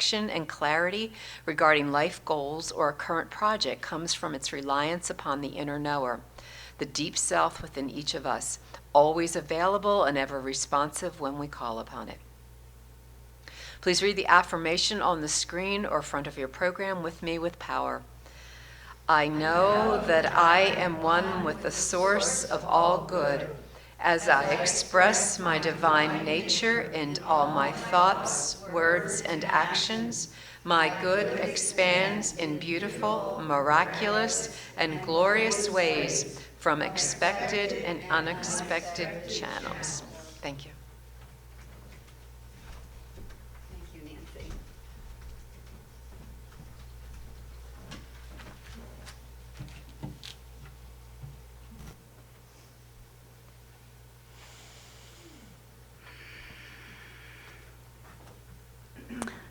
direction and clarity regarding life goals or a current project comes from its reliance upon the inner knower, the deep self within each of us, always available and ever responsive when we call upon it. Please read the affirmation on the screen or front of your program with me with power. I know that I am one with the source of all good, as I express my divine nature in all my thoughts, words, and actions. My good expands in beautiful, miraculous, and glorious ways from expected and unexpected channels. Thank you. Thank you, Nancy.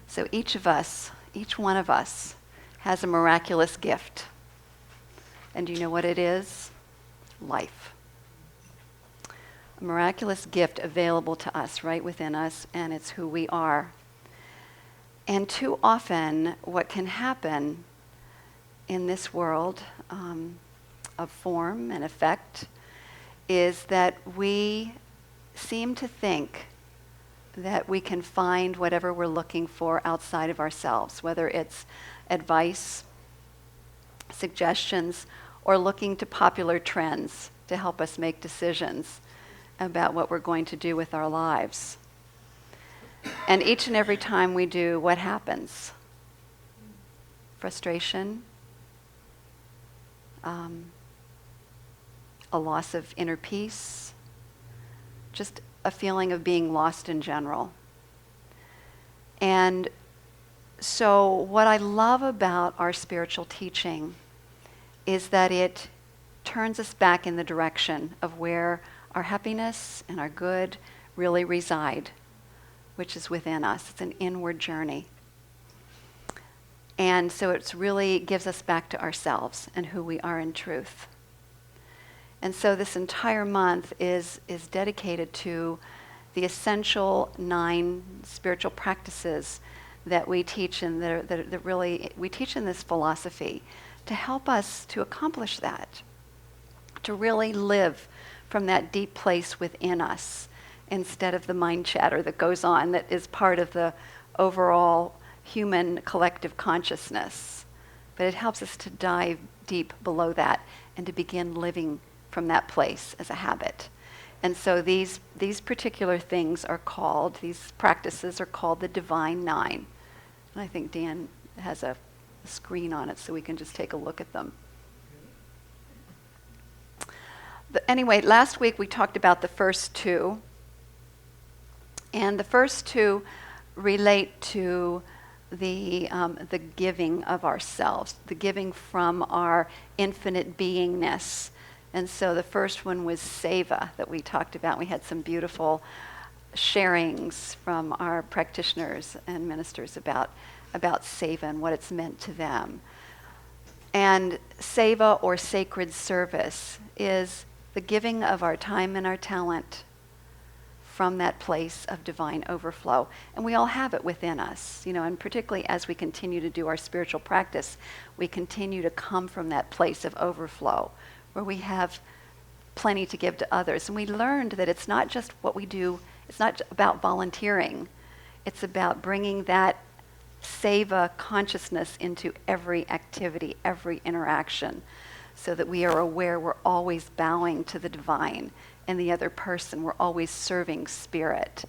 So each one of us, has a miraculous gift. And do you know what it is? Life. A miraculous gift available to us, right within us, and it's who we are. And too often, what can happen in this world of form and effect is that we seem to think that we can find whatever we're looking for outside of ourselves, whether it's advice, suggestions, or looking to popular trends to help us make decisions about what we're going to do with our lives. And each and every time we do, what happens? Frustration, a loss of inner peace, just a feeling of being lost in general. And so what I love about our spiritual teaching is that it turns us back in the direction of where our happiness and our good really reside, which is within us. It's an inward journey. And so it really gives us back to ourselves and who we are in truth. And so this entire month is dedicated to the essential 9 spiritual practices that we teach in we teach in this philosophy to help us to accomplish that, to really live from that deep place within us instead of the mind chatter that goes on that is part of the overall human collective consciousness. But it helps us to dive deep below that and to begin living from that place as a habit. And so these particular things are called, these practices are called the Divine 9. And I think Dan has a screen on it so we can just take a look at them. Anyway, last week we talked about the first 2. And the first 2 relate to the giving of ourselves, the giving from our infinite beingness. And so the first one was seva that we talked about. We had some beautiful sharings from our practitioners and ministers about seva and what it's meant to them. And seva, or sacred service, is the giving of our time and our talent from that place of divine overflow. And we all have it within us, and particularly as we continue to do our spiritual practice, we continue to come from that place of overflow where we have plenty to give to others. And we learned that it's not just what we do, it's not about volunteering, it's about bringing that seva consciousness into every activity, every interaction, so that we are aware we're always bowing to the divine and the other person. We're always serving spirit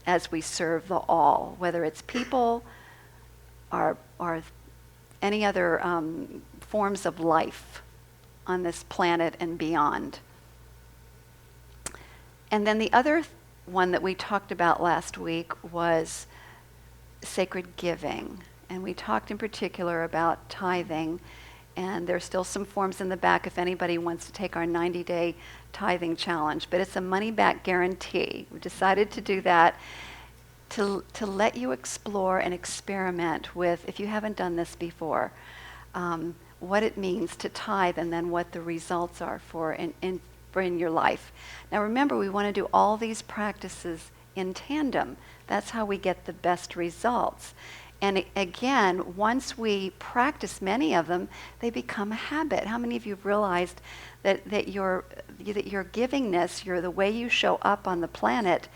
as we serve the all, whether it's people or any other forms of life on this planet and beyond. And then the other one that we talked about last week was sacred giving. And we talked in particular about tithing. And there's still some forms in the back if anybody wants to take our 90-day tithing challenge. But it's a money-back guarantee. We decided to do that to let you explore and experiment with, if you haven't done this before, what it means to tithe and then what the results are for in your life. Now remember, we want to do all these practices in tandem. That's how we get the best results. And again, once we practice many of them, they become a habit. How many of you have realized that your givingness, the way you show up on the planet,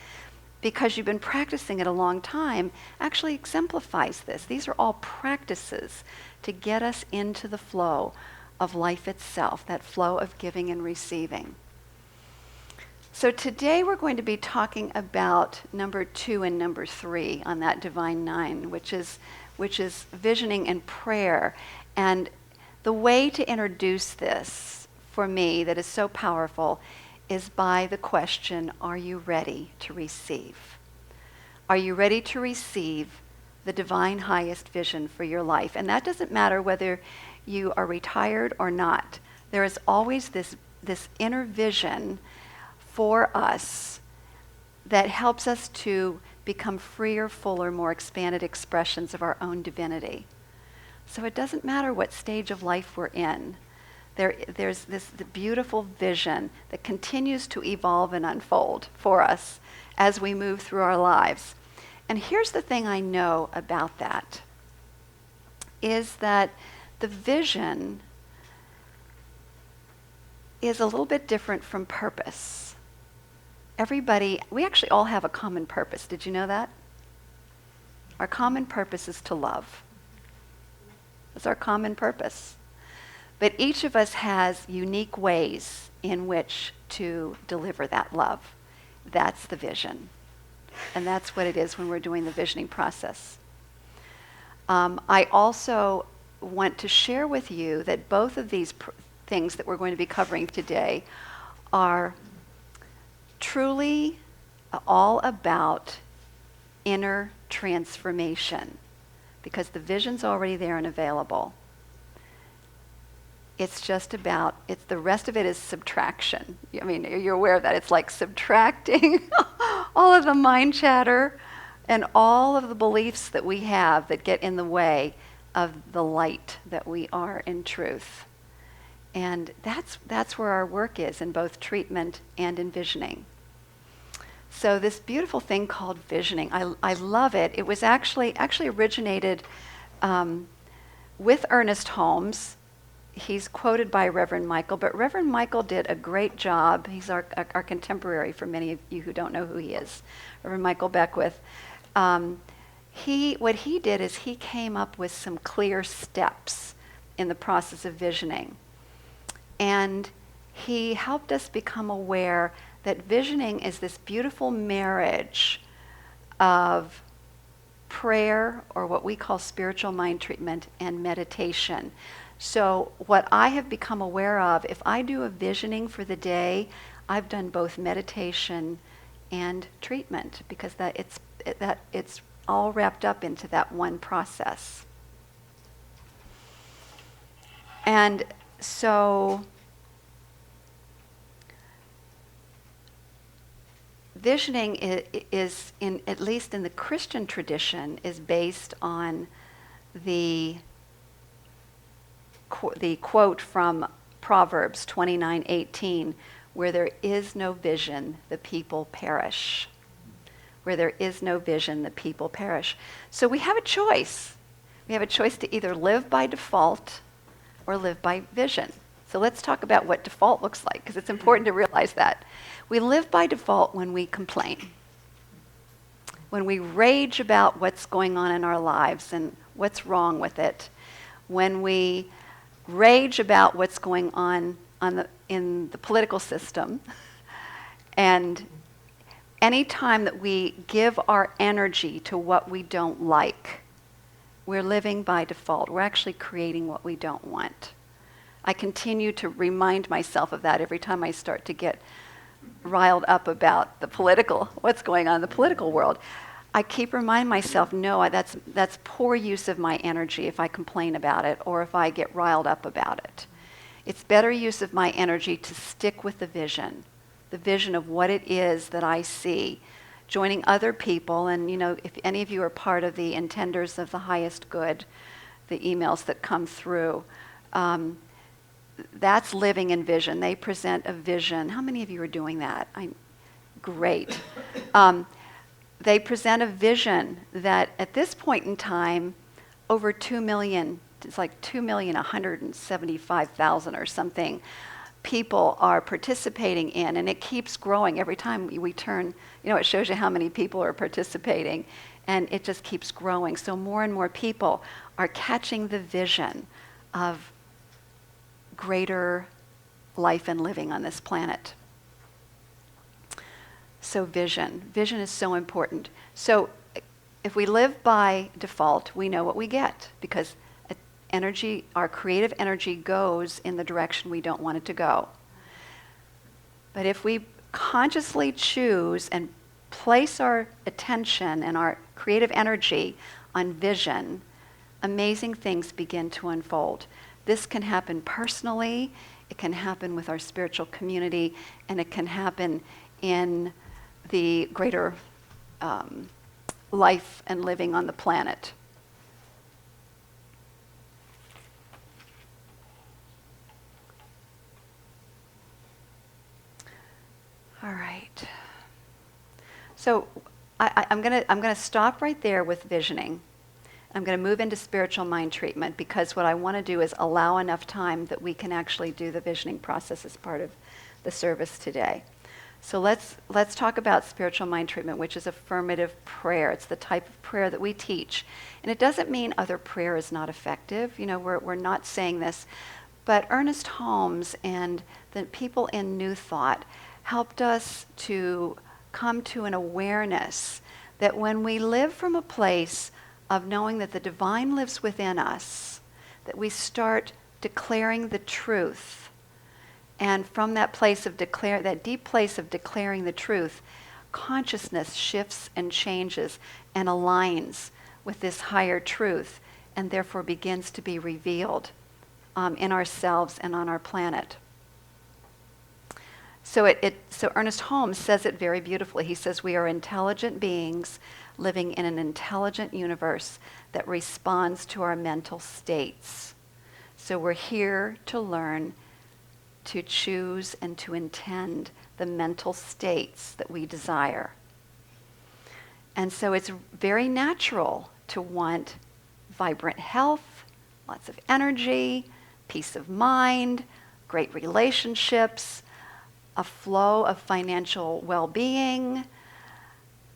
because you've been practicing it a long time, actually exemplifies this? These are all practices to get us into the flow of life itself, that flow of giving and receiving. So today we're going to be talking about number 2 and number 3 on that Divine 9, which is visioning and prayer. And the way to introduce this for me that is so powerful is by the question, are you ready to receive? Are you ready to receive the divine highest vision for your life? And that doesn't matter whether you are retired or not. There is always this inner vision for us that helps us to become freer, fuller, more expanded expressions of our own divinity. So it doesn't matter what stage of life we're in. There's the beautiful vision that continues to evolve and unfold for us as we move through our lives. And here's the thing I know about that, is that the vision is a little bit different from purpose. We actually all have a common purpose. Did you know that? Our common purpose is to love. That's our common purpose. But each of us has unique ways in which to deliver that love. That's the vision. And that's what it is when we're doing the visioning process. I also want to share with you that both of these things that we're going to be covering today are truly all about inner transformation, because the vision's already there and available. It's just about, the rest of it is subtraction. I mean, you're aware of that. It's like subtracting all of the mind chatter and all of the beliefs that we have that get in the way of the light that we are in truth. And that's where our work is, in both treatment and in visioning. So this beautiful thing called visioning, I love it. It was actually originated with Ernest Holmes. He's quoted by Reverend Michael, but Reverend Michael did a great job. He's our contemporary, for many of you who don't know who he is, Reverend Michael Beckwith. What he did is he came up with some clear steps in the process of visioning. And he helped us become aware that visioning is this beautiful marriage of prayer, or what we call spiritual mind treatment, and meditation. So what I have become aware of, if I do a visioning for the day, I've done both meditation and treatment, because it's all wrapped up into that one process. And so visioning is at least in the Christian tradition, is based on the quote from Proverbs 29:18, where there is no vision, the people perish. Where there is no vision, the people perish. So we have a choice. We have a choice to either live by default or live by vision. So let's talk about what default looks like, because it's important to realize that. We live by default when we complain, when we rage about what's going on in our lives and what's wrong with it, when we rage about what's going on in the political system, and any time that we give our energy to what we don't like, we're living by default. We're actually creating what we don't want. I continue to remind myself of that every time I start to get riled up about what's going on in the political world. I keep reminding myself, no, that's poor use of my energy if I complain about it or if I get riled up about it. It's better use of my energy to stick with the vision of what it is that I see, joining other people. And if any of you are part of the intenders of the highest good, the emails that come through, that's living in vision. They present a vision. How many of you are doing that? Great. they present a vision that at this point in time, over 2 million, it's like 2,175,000 or something, people are participating in, and it keeps growing every time we turn, it shows you how many people are participating, and it just keeps growing. So more and more people are catching the vision of greater life and living on this planet. So vision is so important. So if we live by default, we know what we get, because energy, our creative energy, goes in the direction we don't want it to go. But if we consciously choose and place our attention and our creative energy on vision, amazing things begin to unfold. This can happen personally, it can happen with our spiritual community, and it can happen in the greater life and living on the planet. All right. So I'm gonna stop right there with visioning. I'm going to move into spiritual mind treatment, because what I want to do is allow enough time that we can actually do the visioning process as part of the service today. So let's talk about spiritual mind treatment, which is affirmative prayer. It's the type of prayer that we teach. And it doesn't mean other prayer is not effective. We're not saying this. But Ernest Holmes and the people in New Thought helped us to come to an awareness that when we live from a place of knowing that the divine lives within us, that we start declaring the truth. And from that place of that deep place of declaring the truth, consciousness shifts and changes and aligns with this higher truth, and therefore begins to be revealed in ourselves and on our planet. So Ernest Holmes says it very beautifully. He says, we are intelligent beings living in an intelligent universe that responds to our mental states. So we're here to learn to choose and to intend the mental states that we desire. And so it's very natural to want vibrant health, lots of energy, peace of mind, great relationships, a flow of financial well-being,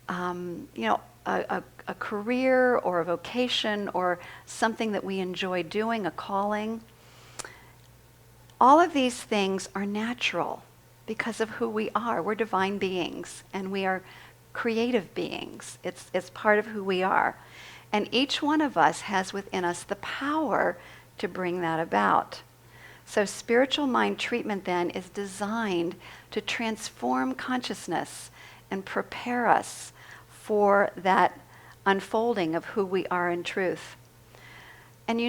a career or a vocation or something that we enjoy doing, a calling. All of these things are natural because of who we are. We're divine beings, and we are creative beings. It's part of who we are. And each one of us has within us the power to bring that about. So spiritual mind treatment then is designed to transform consciousness and prepare us for that unfolding of who we are in truth. And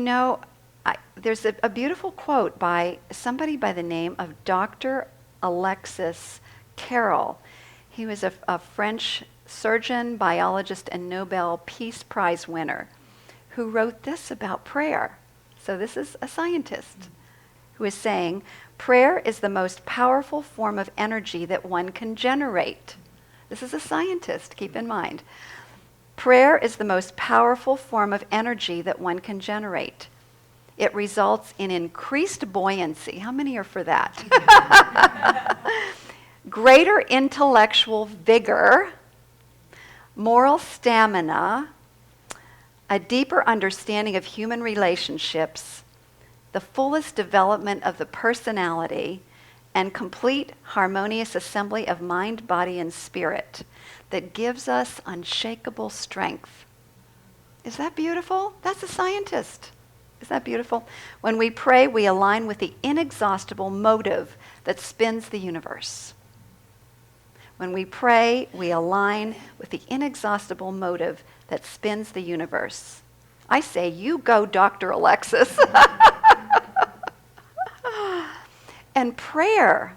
there's a beautiful quote by somebody by the name of Dr. Alexis Carrel. He was a French surgeon, biologist, and Nobel Peace Prize winner who wrote this about prayer. So this is a scientist who is saying, prayer is the most powerful form of energy that one can generate. This is a scientist, keep in mind. Prayer is the most powerful form of energy that one can generate. It results in increased buoyancy. How many are for that? Greater intellectual vigor, moral stamina, a deeper understanding of human relationships, the fullest development of the personality, and complete harmonious assembly of mind, body, and spirit that gives us unshakable strength. Is that beautiful? That's a scientist. Is that beautiful? When we pray, we align with the inexhaustible motive that spins the universe. When we pray, we align with the inexhaustible motive that spins the universe. I say, you go, Dr. Alexis. And prayer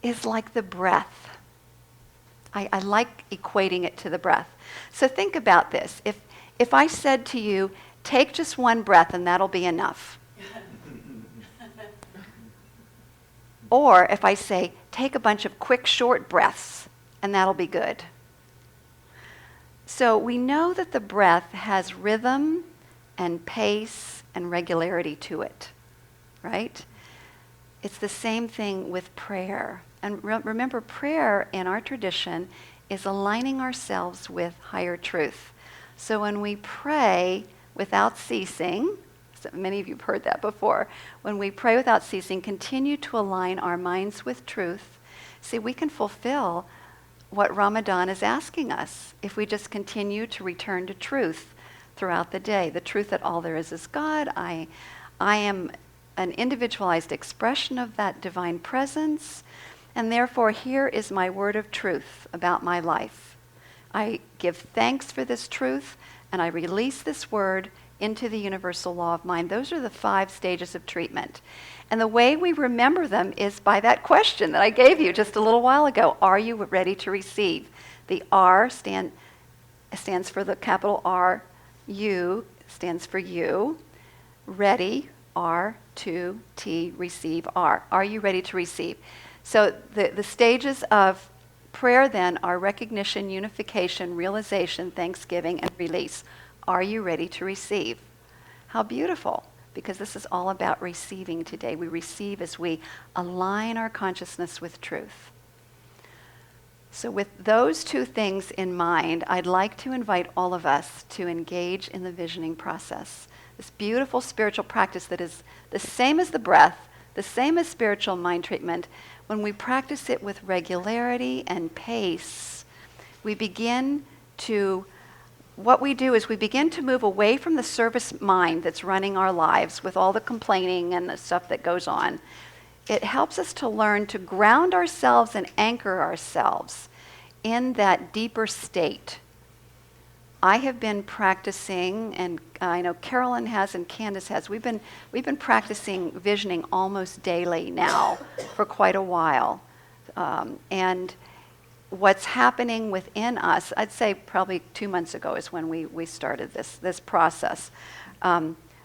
is like the breath. I like equating it to the breath. So think about this. If I said to you, take just one breath and that'll be enough. Or if I say, take a bunch of quick, short breaths and that'll be good. So we know that the breath has rhythm and pace and regularity to it, right? It's the same thing with prayer. And remember, prayer in our tradition is aligning ourselves with higher truth. So when we pray without ceasing, so many of you have heard that before, when we pray without ceasing, continue to align our minds with truth. See, we can fulfill what Ramadan is asking us if we just continue to return to truth throughout the day. The truth that all there is God. I am an individualized expression of that divine presence, and therefore here is my word of truth about my life. I give thanks for this truth, and I release this word into the universal law of mind. Those are the 5 stages of treatment. And the way we remember them is by that question that I gave you just a little while ago. Are you ready to receive? The R stands for the capital R. U stands for you. Ready, R, to, T, receive, R. Are you ready to receive? So the stages of prayer then are recognition, unification, realization, thanksgiving, and release. Are you ready to receive? How beautiful, because this is all about receiving today. We receive as we align our consciousness with truth. So with those 2 things in mind, I'd like to invite all of us to engage in the visioning process. This beautiful spiritual practice that is the same as the breath, the same as spiritual mind treatment. When we practice it with regularity and pace, what we do is we begin to move away from the service mind that's running our lives with all the complaining and the stuff that goes on. It helps us to learn to ground ourselves and anchor ourselves in that deeper state. I have been practicing, and I know Carolyn has and Candace has. We've been practicing visioning almost daily now for quite a while. And what's happening within us, I'd say probably 2 months ago is when we started this process.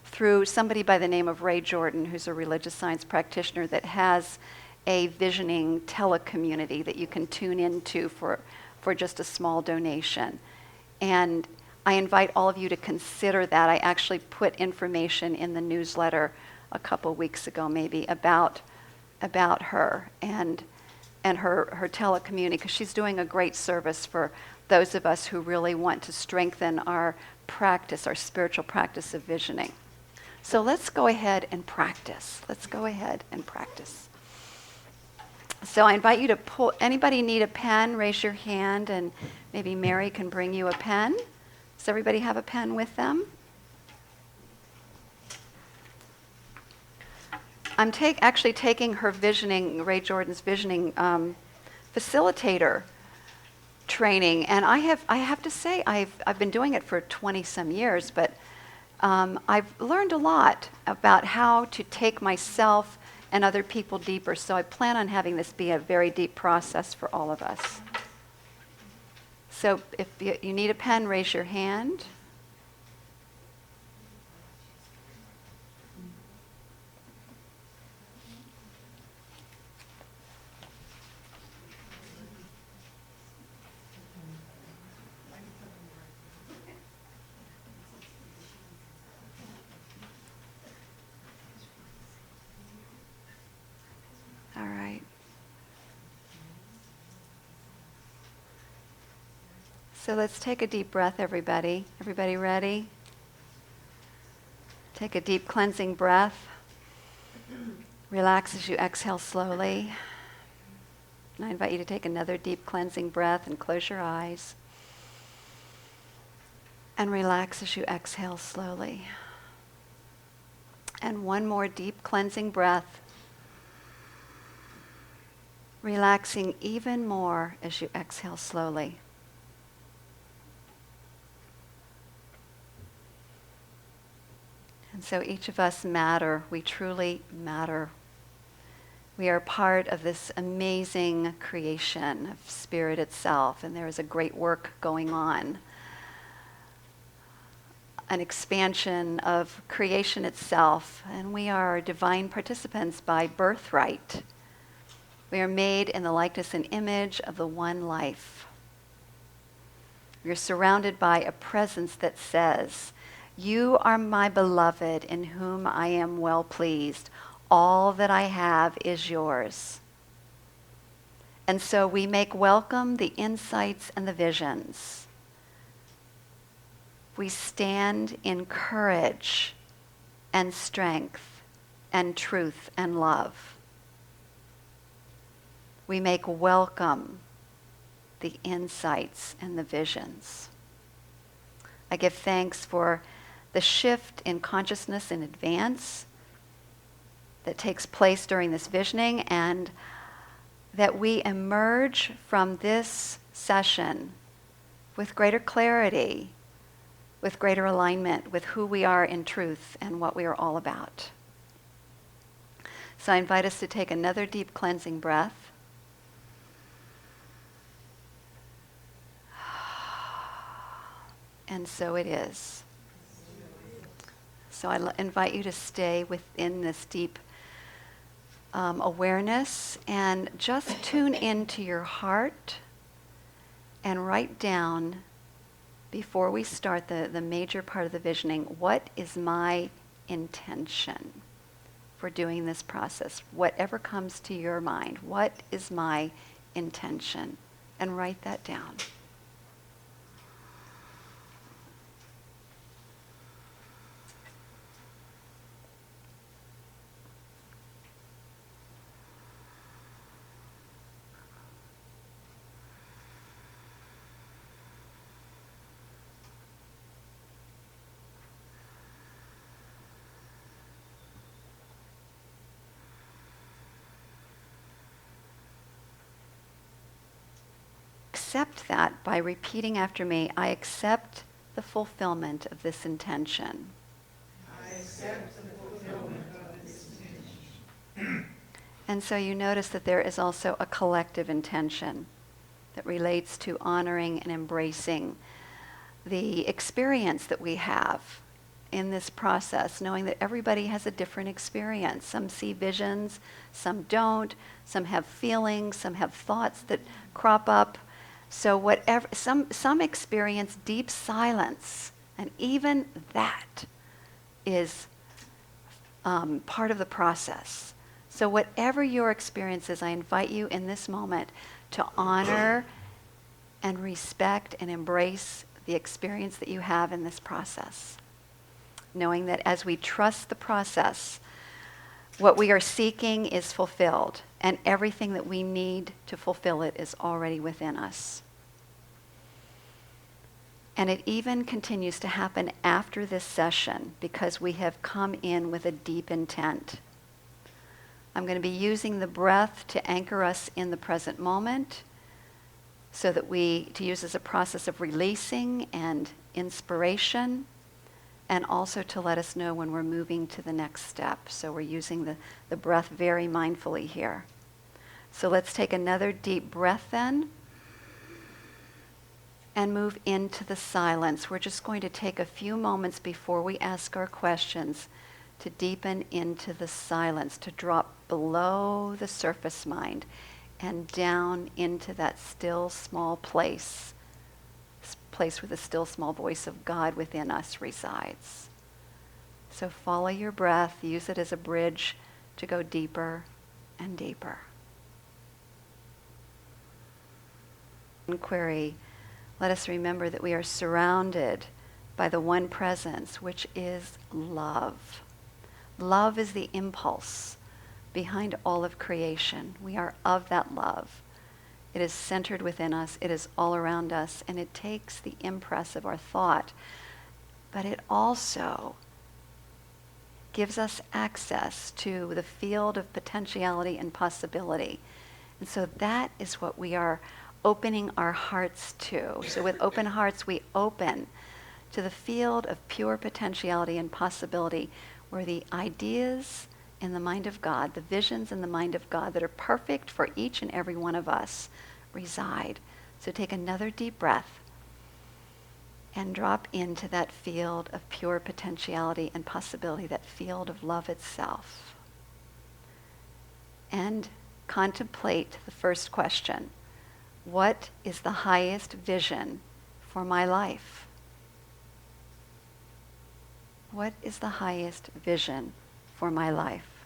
Through somebody by the name of Ray Jordan, who's a religious science practitioner that has a visioning telecommunity that you can tune into for just a small donation. And I invite all of you to consider that. I actually put information in the newsletter a couple weeks ago maybe about her and her telecommunity, because she's doing a great service for those of us who really want to strengthen our practice, our spiritual practice of visioning. So let's go ahead and practice. So I invite you to pull. Anybody need a pen? Raise your hand, and maybe Mary can bring you a pen. Does everybody have a pen with them? I'm actually taking her visioning, Ray Jordan's visioning facilitator training, and I have to say I've been doing it for 20 some years, but I've learned a lot about how to take myself and other people deeper. So I plan on having this be a very deep process for all of us. So if you need a pen, raise your hand. All right. So let's take a deep breath, everybody. Everybody ready? Take a deep cleansing breath. Relax as you exhale slowly. And I invite you to take another deep cleansing breath and close your eyes. And relax as you exhale slowly. And one more deep cleansing breath. Relaxing even more as you exhale slowly. And so each of us matter. We truly matter. We are part of this amazing creation of Spirit itself, and there is a great work going on. An expansion of creation itself, and we are divine participants by birthright. We are made in the likeness and image of the one life. You're surrounded by a presence that says, "You are my beloved in whom I am well pleased. All that I have is yours." And so we make welcome the insights and the visions. We stand in courage and strength and truth and love. We make welcome the insights and the visions. I give thanks for the shift in consciousness in advance that takes place during this visioning, and that we emerge from this session with greater clarity, with greater alignment with who we are in truth and what we are all about. So I invite us to take another deep cleansing breath. And so it is. So I invite you to stay within this deep awareness and just tune into your heart and write down, before we start the major part of the visioning, what is my intention for doing this process? Whatever comes to your mind, what is my intention? And write that down. Accept that by repeating after me. I accept the fulfillment of this intention. I accept the fulfillment of this intention. And so you notice that there is also a collective intention that relates to honoring and embracing the experience that we have in this process, knowing that everybody has a different experience. Some see visions, some don't, some have feelings, some have thoughts that crop up. So whatever, some experience deep silence, and even that is part of the process. So whatever your experience is, I invite you in this moment to honor and respect and embrace the experience that you have in this process, knowing that as we trust the process, what we are seeking is fulfilled, and everything that we need to fulfill it is already within us. And it even continues to happen after this session because we have come in with a deep intent. I'm going to be using the breath to anchor us in the present moment, so that to use as a process of releasing and inspiration, and also to let us know when we're moving to the next step. So we're using the breath very mindfully here. So let's take another deep breath then, and move into the silence. We're just going to take a few moments before we ask our questions to deepen into the silence, to drop below the surface mind and down into that still small place where the still small voice of God within us resides. So follow your breath, use it as a bridge to go deeper and deeper. Inquiry. Let us remember that we are surrounded by the one presence, which is love. Love is the impulse behind all of creation. We are of that love. It is centered within us. It is all around us. And it takes the impress of our thought. But it also gives us access to the field of potentiality and possibility. And so that is what we are opening our hearts to. So with open hearts, we open to the field of pure potentiality and possibility, where the ideas in the mind of God, the visions in the mind of God that are perfect for each and every one of us reside. So take another deep breath and drop into that field of pure potentiality and possibility, that field of love itself. And contemplate the first question. What is the highest vision for my life? What is the highest vision for my life?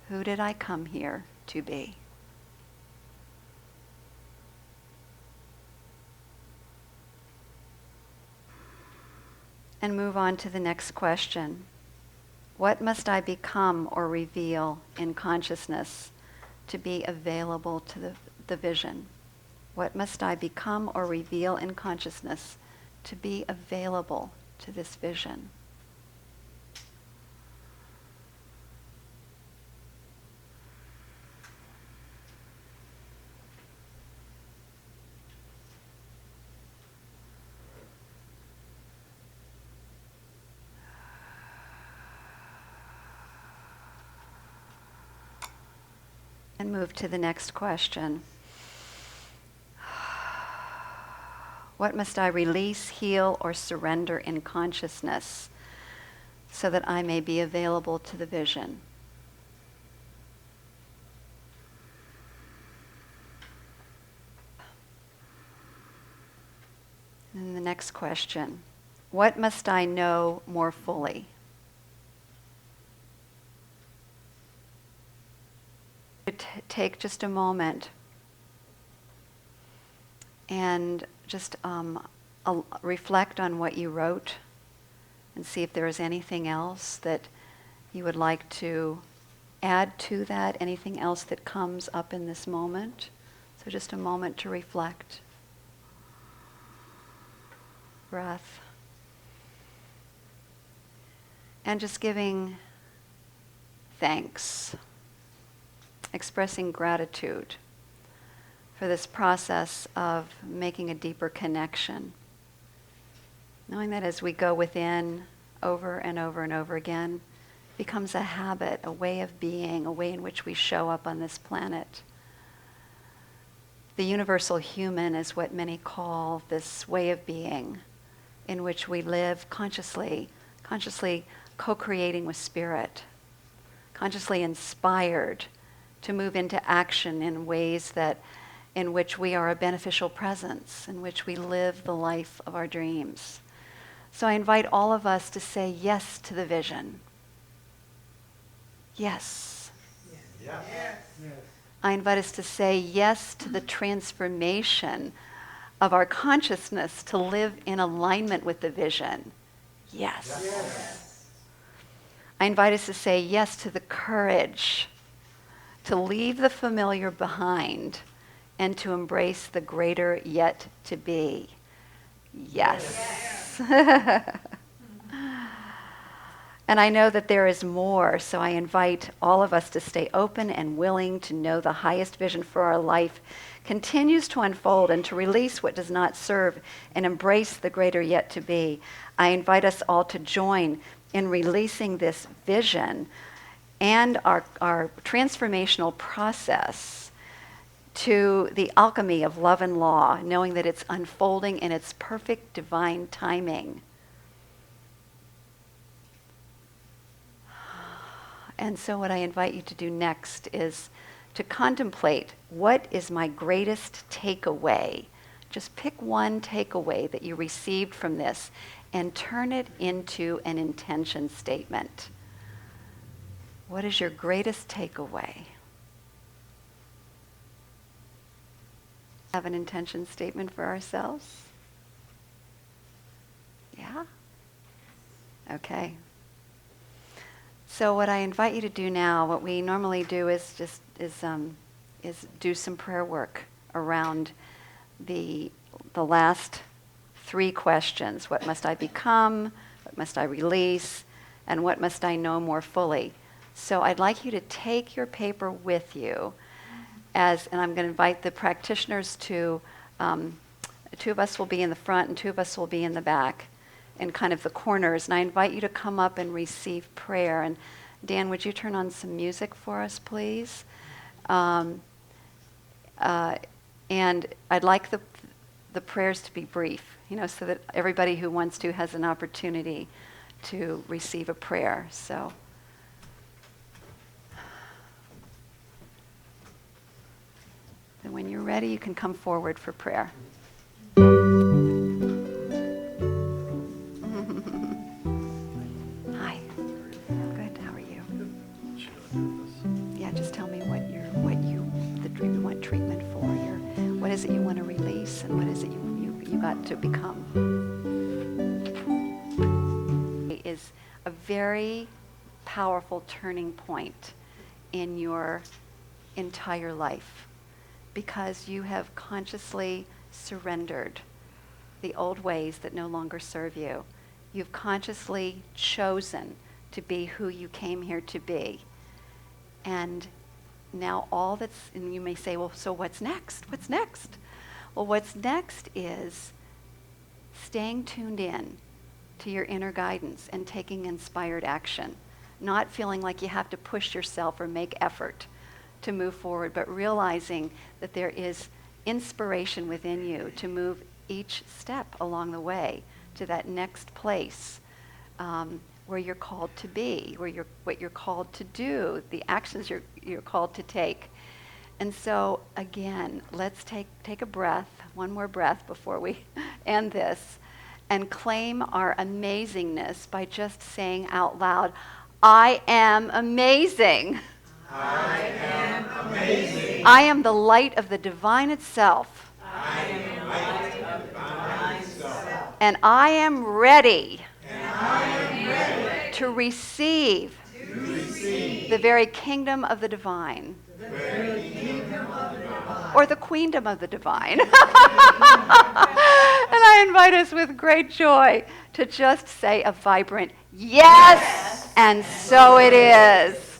Who did I come here to be? And move on to the next question. What must I become or reveal in consciousness to be available to the vision? What must I become or reveal in consciousness to be available to this vision? And move to the next question. What must I release, heal, or surrender in consciousness so that I may be available to the vision? And the next question. What must I know more fully? Take just a moment and just reflect on what you wrote and see if there is anything else that you would like to add to that, anything else that comes up in this moment. So just a moment to reflect. Breath. And just giving thanks, expressing gratitude for this process of making a deeper connection. Knowing that as we go within over and over and over again, it becomes a habit, a way of being, a way in which we show up on this planet. The universal human is what many call this way of being in which we live consciously co-creating with spirit, consciously inspired to move into action in ways that in which we are a beneficial presence, in which we live the life of our dreams. So I invite all of us to say yes to the vision. Yes. Yes. Yes. I invite us to say yes to the transformation of our consciousness to live in alignment with the vision. Yes. Yes. I invite us to say yes to the courage to leave the familiar behind and to embrace the greater yet to be. Yes. And I know that there is more, so I invite all of us to stay open and willing to know the highest vision for our life continues to unfold and to release what does not serve and embrace the greater yet to be. I invite us all to join in releasing this vision and our transformational process to the alchemy of love and law, knowing that it's unfolding in its perfect divine timing. And so what I invite you to do next is to contemplate, what is my greatest takeaway? Just pick one takeaway that you received from this and turn it into an intention statement. What is your greatest takeaway? Have an intention statement for ourselves? Yeah? Okay. So what I invite you to do now, what we normally do is do some prayer work around the last three questions. What must I become? What must I release? And what must I know more fully? So I'd like you to take your paper with you and I'm going to invite the practitioners to, two of us will be in the front and two of us will be in the back in kind of the corners. And I invite you to come up and receive prayer. And Dan, would you turn on some music for us, please? And I'd like the prayers to be brief, so that everybody who wants to has an opportunity to receive a prayer. So. Then when when you're ready, you can come forward for prayer. Hi. Good. How are you? Yeah, just tell me what you want treatment for. What is it you want to release, and what is it you got to become? It is a very powerful turning point in your entire life, because you have consciously surrendered the old ways that no longer serve you. You've consciously chosen to be who you came here to be. And now and you may say, well, so what's next? What's next? Well, what's next is staying tuned in to your inner guidance and taking inspired action. Not feeling like you have to push yourself or make effort to move forward, but realizing that there is inspiration within you to move each step along the way to that next place where you're called to be, what you're called to do, the actions you're called to take. And so again, let's take a breath, one more breath before we end this, and claim our amazingness by just saying out loud, I am amazing. I am amazing. I am the light of the divine itself. I am the light of the divine self. And I am ready, And I am ready to receive to receive the very kingdom of the divine, the very kingdom of the divine. or the queendom of the divine. And I invite us with great joy to just say a vibrant yes, and so it is.